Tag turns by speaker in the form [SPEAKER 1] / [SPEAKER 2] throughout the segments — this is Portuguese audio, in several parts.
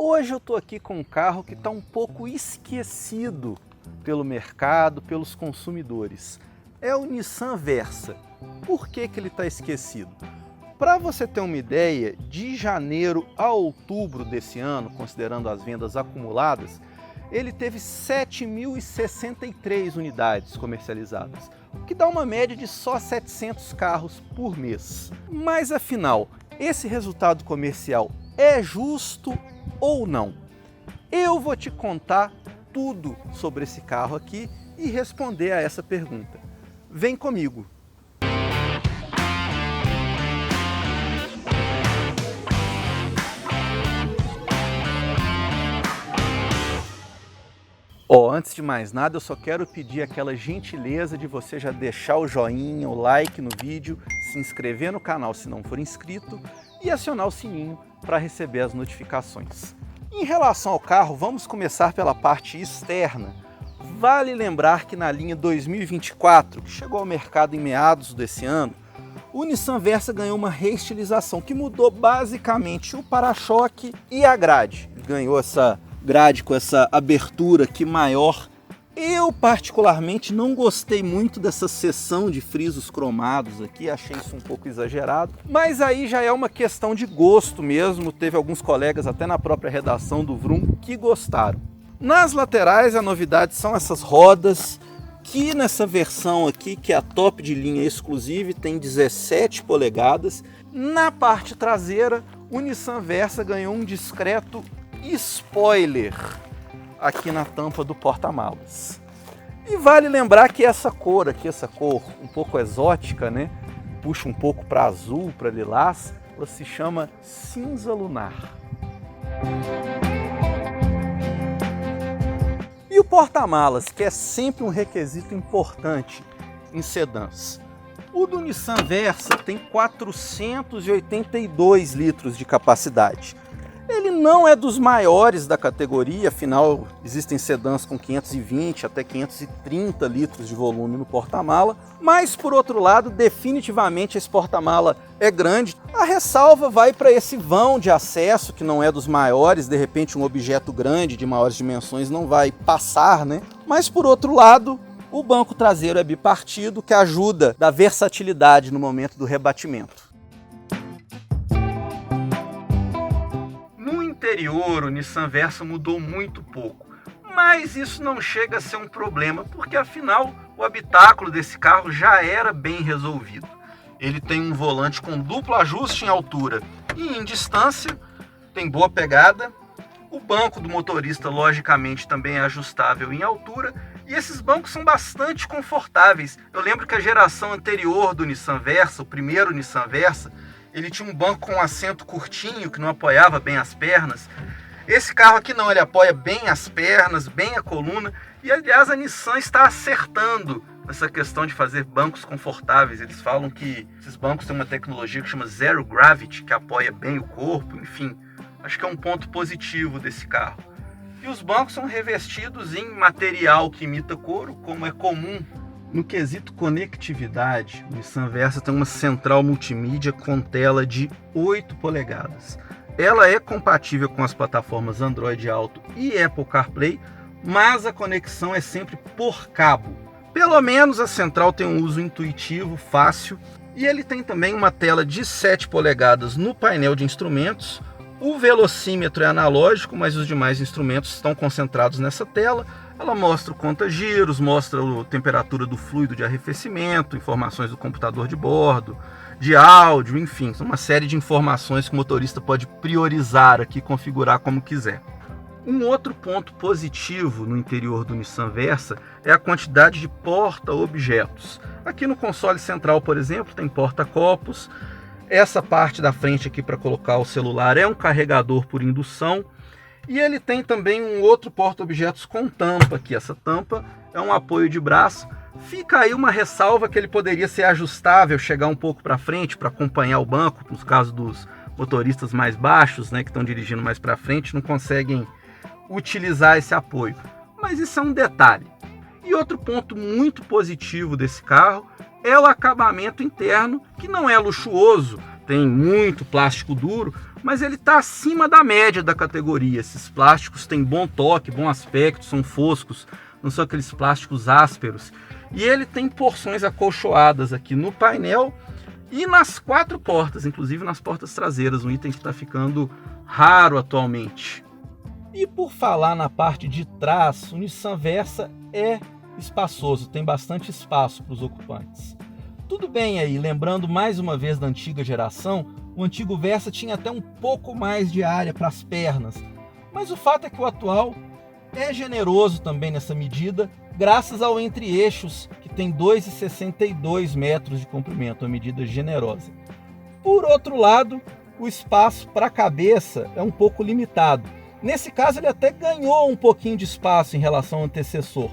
[SPEAKER 1] Hoje eu estou aqui com um carro que está um pouco esquecido pelo mercado, pelos consumidores. É o Nissan Versa. Por que ele está esquecido? Para você ter uma ideia, de janeiro a outubro desse ano, considerando as vendas acumuladas, ele teve 7.063 unidades comercializadas, o que dá uma média de só 700 carros por mês. Mas afinal, esse resultado comercial é justo ou não? Eu vou te contar tudo sobre esse carro aqui e responder a essa pergunta. Vem comigo! Antes de mais nada, eu só quero pedir aquela gentileza de você já deixar o joinha, o like no vídeo, se inscrever no canal se não for inscrito e acionar o sininho para receber as notificações. Em relação ao carro, vamos começar pela parte externa. Vale lembrar que na linha 2024, que chegou ao mercado em meados desse ano, o Nissan Versa ganhou uma reestilização que mudou basicamente o para-choque e a grade. Ganhou essa grade com essa abertura aqui maior. Eu particularmente não gostei muito dessa seção de frisos cromados aqui, achei isso um pouco exagerado, mas aí já é uma questão de gosto mesmo. Teve alguns colegas até na própria redação do Vroom que gostaram. Nas laterais a novidade são essas rodas, que nessa versão aqui, que é a top de linha exclusive, tem 17 polegadas. Na parte traseira, o Nissan Versa ganhou um discreto spoiler aqui na tampa do porta-malas. E vale lembrar que essa cor aqui, essa cor um pouco exótica, né? Puxa um pouco para azul, para lilás, ela se chama cinza lunar. E o porta-malas, que é sempre um requisito importante em sedãs. O do Nissan Versa tem 482 litros de capacidade. Ele não é dos maiores da categoria, afinal existem sedãs com 520 até 530 litros de volume no porta-mala, mas por outro lado, definitivamente esse porta-mala é grande. A ressalva vai para esse vão de acesso, que não é dos maiores, de repente um objeto grande de maiores dimensões não vai passar, né? Mas por outro lado, o banco traseiro é bipartido, que ajuda da versatilidade no momento do rebatimento. No interior, o Nissan Versa mudou muito pouco, mas isso não chega a ser um problema, porque afinal o habitáculo desse carro já era bem resolvido. Ele tem um volante com duplo ajuste em altura e em distância, tem boa pegada. O banco do motorista, logicamente, também é ajustável em altura, e esses bancos são bastante confortáveis. Eu lembro que a geração anterior do Nissan Versa, o primeiro Nissan Versa, ele tinha um banco com um assento curtinho, que não apoiava bem as pernas. Esse carro aqui não, ele apoia bem as pernas, bem a coluna. E aliás, a Nissan está acertando nessa questão de fazer bancos confortáveis. Eles falam que esses bancos têm uma tecnologia que chama Zero Gravity, que apoia bem o corpo, enfim. Acho que é um ponto positivo desse carro. E os bancos são revestidos em material que imita couro, como é comum. No quesito conectividade, o Nissan Versa tem uma central multimídia com tela de 8 polegadas. Ela é compatível com as plataformas Android Auto e Apple CarPlay, mas a conexão é sempre por cabo. Pelo menos a central tem um uso intuitivo, fácil, e ele tem também uma tela de 7 polegadas no painel de instrumentos. O velocímetro é analógico, mas os demais instrumentos estão concentrados nessa tela. Ela mostra o conta-giros, mostra a temperatura do fluido de arrefecimento, informações do computador de bordo, de áudio, enfim, são uma série de informações que o motorista pode priorizar aqui, configurar como quiser. Um outro ponto positivo no interior do Nissan Versa é a quantidade de porta-objetos. Aqui no console central, por exemplo, tem porta-copos. Essa parte da frente aqui para colocar o celular é um carregador por indução. E ele tem também um outro porta-objetos com tampa aqui. Essa tampa é um apoio de braço. Fica aí uma ressalva que ele poderia ser ajustável, chegar um pouco para frente para acompanhar o banco, nos casos dos motoristas mais baixos, né, que estão dirigindo mais para frente, não conseguem utilizar esse apoio. Mas isso é um detalhe. E outro ponto muito positivo desse carro é o acabamento interno, que não é luxuoso, tem muito plástico duro, mas ele está acima da média da categoria. Esses plásticos têm bom toque, bom aspecto, são foscos, não são aqueles plásticos ásperos. E ele tem porções acolchoadas aqui no painel e nas 4 portas, inclusive nas portas traseiras, um item que está ficando raro atualmente. E por falar na parte de trás, o Nissan Versa é espaçoso, tem bastante espaço para os ocupantes. Tudo bem aí, lembrando mais uma vez da antiga geração, o antigo Versa tinha até um pouco mais de área para as pernas, mas o fato é que o atual é generoso também nessa medida, graças ao entre-eixos, que tem 2,62 metros de comprimento, uma medida generosa. Por outro lado, o espaço para a cabeça é um pouco limitado. Nesse caso, ele até ganhou um pouquinho de espaço em relação ao antecessor,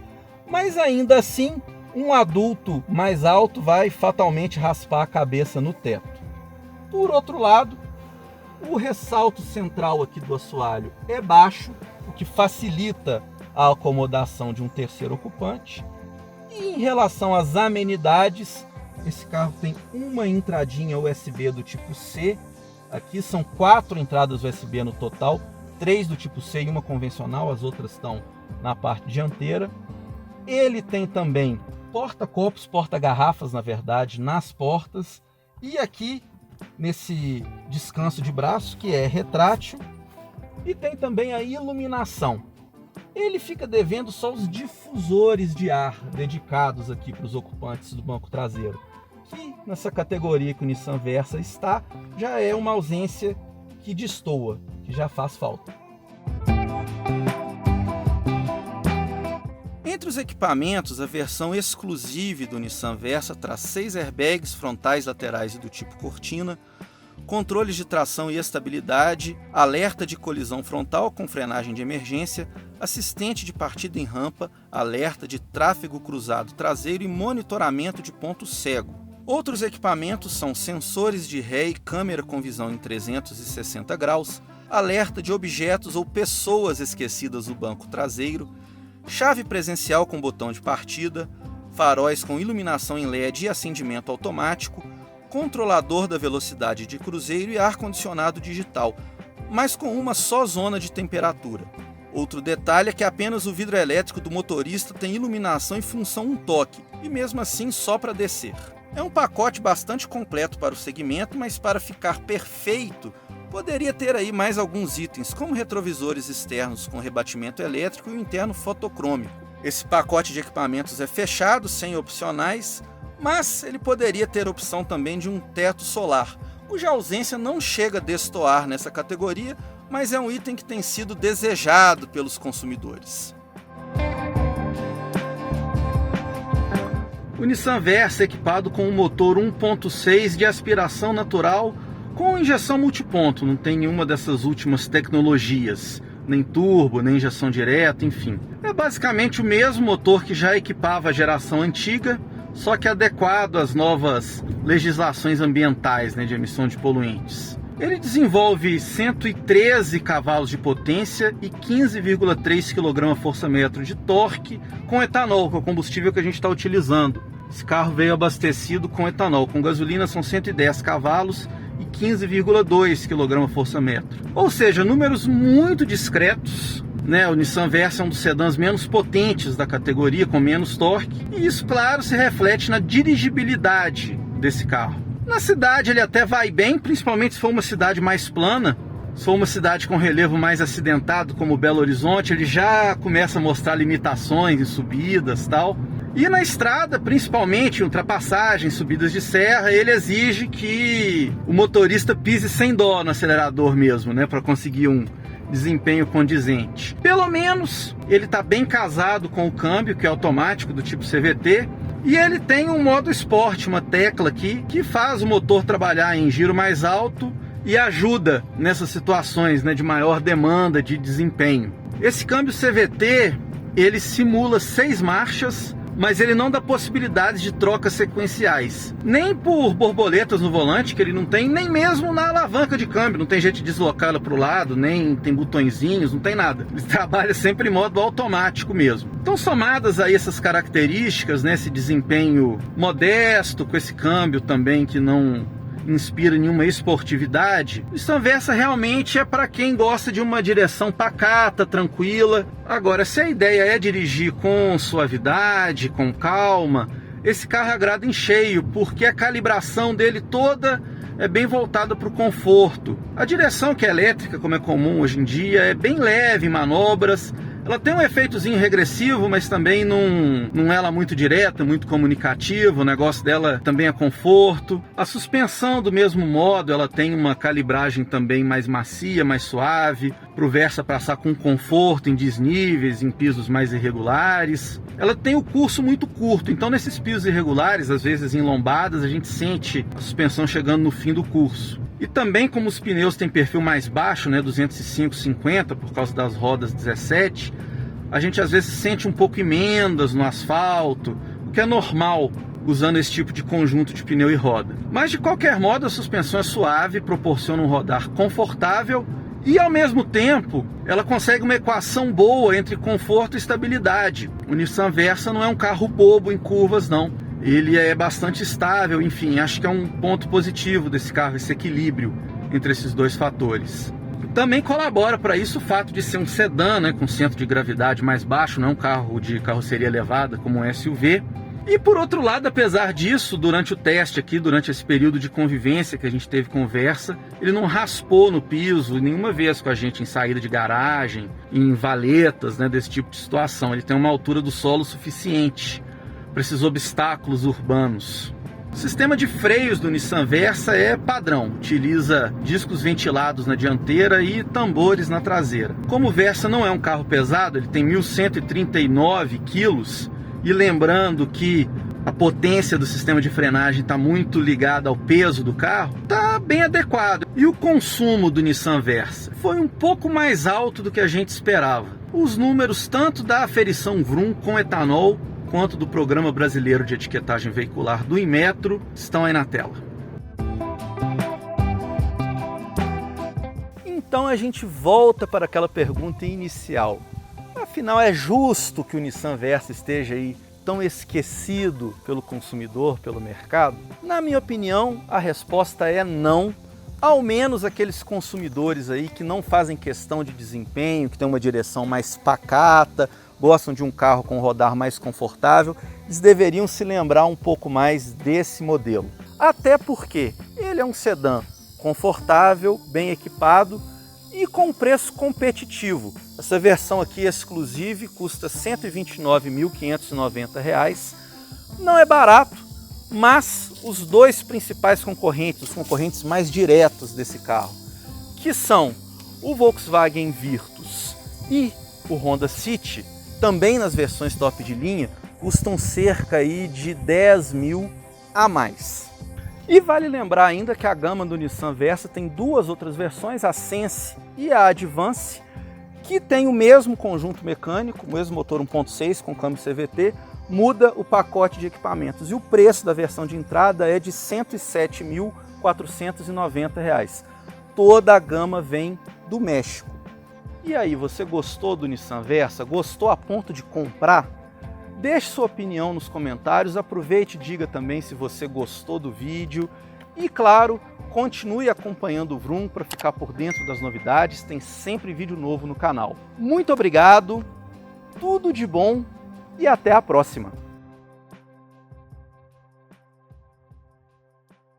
[SPEAKER 1] mas ainda assim, um adulto mais alto vai fatalmente raspar a cabeça no teto. Por outro lado, o ressalto central aqui do assoalho é baixo, o que facilita a acomodação de um terceiro ocupante. E em relação às amenidades, esse carro tem uma entradinha USB do tipo C. Aqui são 4 entradas USB no total, 3 do tipo C e uma convencional, as outras estão na parte dianteira. Ele tem também porta-copos, porta-garrafas, na verdade, nas portas. E aqui, nesse descanso de braço, que é retrátil. E tem também a iluminação. Ele fica devendo só os difusores de ar dedicados aqui para os ocupantes do banco traseiro, que nessa categoria que o Nissan Versa está, já é uma ausência que destoa, que já faz falta. Entre os equipamentos, a versão exclusiva do Nissan Versa traz 6 airbags frontais, laterais e do tipo cortina, controles de tração e estabilidade, alerta de colisão frontal com frenagem de emergência, assistente de partida em rampa, alerta de tráfego cruzado traseiro e monitoramento de ponto cego. Outros equipamentos são sensores de ré e câmera com visão em 360 graus, alerta de objetos ou pessoas esquecidas no banco traseiro, chave presencial com botão de partida, faróis com iluminação em LED e acendimento automático, controlador da velocidade de cruzeiro e ar-condicionado digital, mas com uma só zona de temperatura. Outro detalhe é que apenas o vidro elétrico do motorista tem iluminação e função um toque, e mesmo assim só para descer. É um pacote bastante completo para o segmento, mas para ficar perfeito, poderia ter aí mais alguns itens, como retrovisores externos com rebatimento elétrico e o interno fotocrômico. Esse pacote de equipamentos é fechado, sem opcionais, mas ele poderia ter opção também de um teto solar, cuja ausência não chega a destoar nessa categoria, mas é um item que tem sido desejado pelos consumidores. O Nissan Versa é equipado com um motor 1.6 de aspiração natural com injeção multiponto, não tem nenhuma dessas últimas tecnologias, nem turbo, nem injeção direta, enfim. É basicamente o mesmo motor que já equipava a geração antiga, só que adequado às novas legislações ambientais, de emissão de poluentes. Ele desenvolve 113 cavalos de potência e 15,3 kgfm de torque com etanol, que é o combustível que a gente está utilizando. Esse carro veio abastecido com etanol, com gasolina são 110 cavalos e 15,2 kgfm. Ou seja, números muito discretos. O Nissan Versa é um dos sedãs menos potentes da categoria, com menos torque, e isso, claro, se reflete na dirigibilidade desse carro. Na cidade ele até vai bem, principalmente se for uma cidade mais plana. Se for uma cidade com relevo mais acidentado, como Belo Horizonte, ele já começa a mostrar limitações em subidas e tal. E na estrada, principalmente em ultrapassagens, subidas de serra, ele exige que o motorista pise sem dó no acelerador mesmo, para conseguir um desempenho condizente. Pelo menos ele está bem casado com o câmbio, que é automático, do tipo CVT, e ele tem um modo esporte, uma tecla aqui, que faz o motor trabalhar em giro mais alto e ajuda nessas situações de maior demanda de desempenho. Esse câmbio CVT, ele simula 6 marchas, mas ele não dá possibilidades de trocas sequenciais, nem por borboletas no volante, que ele não tem, nem mesmo na alavanca de câmbio, não tem jeito de deslocá-la para o lado, nem tem botõezinhos, não tem nada. Ele trabalha sempre em modo automático mesmo. Então, somadas aí essas características, esse desempenho modesto, com esse câmbio também que não inspira nenhuma esportividade, o Nissan Versa realmente é para quem gosta de uma direção pacata, tranquila. Agora, se a ideia é dirigir com suavidade, com calma, esse carro agrada em cheio, porque a calibração dele toda é bem voltada para o conforto. A direção, que é elétrica, como é comum hoje em dia, é bem leve em manobras. Ela tem um efeitozinho regressivo, mas também não é ela muito direta, muito comunicativa. O negócio dela também é conforto. A suspensão, do mesmo modo, ela tem uma calibragem também mais macia, mais suave, para o Versa passar com conforto em desníveis, em pisos mais irregulares. Ela tem o curso muito curto, então nesses pisos irregulares, às vezes em lombadas, a gente sente a suspensão chegando no fim do curso. E também, como os pneus têm perfil mais baixo, né, 205/50, por causa das rodas 17, a gente às vezes sente um pouco emendas no asfalto, o que é normal usando esse tipo de conjunto de pneu e roda. Mas de qualquer modo, a suspensão é suave, proporciona um rodar confortável e ao mesmo tempo ela consegue uma equação boa entre conforto e estabilidade. O Nissan Versa não é um carro bobo em curvas, não. Ele é bastante estável, enfim, acho que é um ponto positivo desse carro, esse equilíbrio entre esses dois fatores. Também colabora para isso o fato de ser um sedã, né, com centro de gravidade mais baixo, não é um carro de carroceria elevada como um SUV. E por outro lado, apesar disso, durante o teste aqui, durante esse período de convivência que a gente teve com o Versa, ele não raspou no piso nenhuma vez com a gente em saída de garagem, em valetas, né, desse tipo de situação. Ele tem uma altura do solo suficiente para esses obstáculos urbanos. O sistema de freios do Nissan Versa é padrão, utiliza discos ventilados na dianteira e tambores na traseira. Como o Versa não é um carro pesado, ele tem 1.139 quilos, e lembrando que a potência do sistema de frenagem está muito ligada ao peso do carro, está bem adequado. E o consumo do Nissan Versa foi um pouco mais alto do que a gente esperava. Os números tanto da aferição Vroom com etanol, quanto do Programa Brasileiro de Etiquetagem Veicular do Inmetro estão aí na tela. Então a gente volta para aquela pergunta inicial. Afinal, é justo que o Nissan Versa esteja aí tão esquecido pelo consumidor, pelo mercado? Na minha opinião, a resposta é não. Ao menos aqueles consumidores aí que não fazem questão de desempenho, que tem uma direção mais pacata, gostam de um carro com rodar mais confortável, eles deveriam se lembrar um pouco mais desse modelo. Até porque ele é um sedã confortável, bem equipado e com preço competitivo. Essa versão aqui exclusiva custa R$ 129.590. Não é barato, mas os dois principais concorrentes, os concorrentes mais diretos desse carro, que são o Volkswagen Virtus e o Honda City, também nas versões top de linha, custam cerca aí de 10 mil a mais. E vale lembrar ainda que a gama do Nissan Versa tem duas outras versões, a Sense e a Advance, que tem o mesmo conjunto mecânico, o mesmo motor 1.6 com câmbio CVT, muda o pacote de equipamentos. E o preço da versão de entrada é de R$ 107.490. Toda a gama vem do México. E aí, você gostou do Nissan Versa? Gostou a ponto de comprar? Deixe sua opinião nos comentários, aproveite e diga também se você gostou do vídeo. E claro, continue acompanhando o Vroom para ficar por dentro das novidades, tem sempre vídeo novo no canal. Muito obrigado, tudo de bom e até a próxima!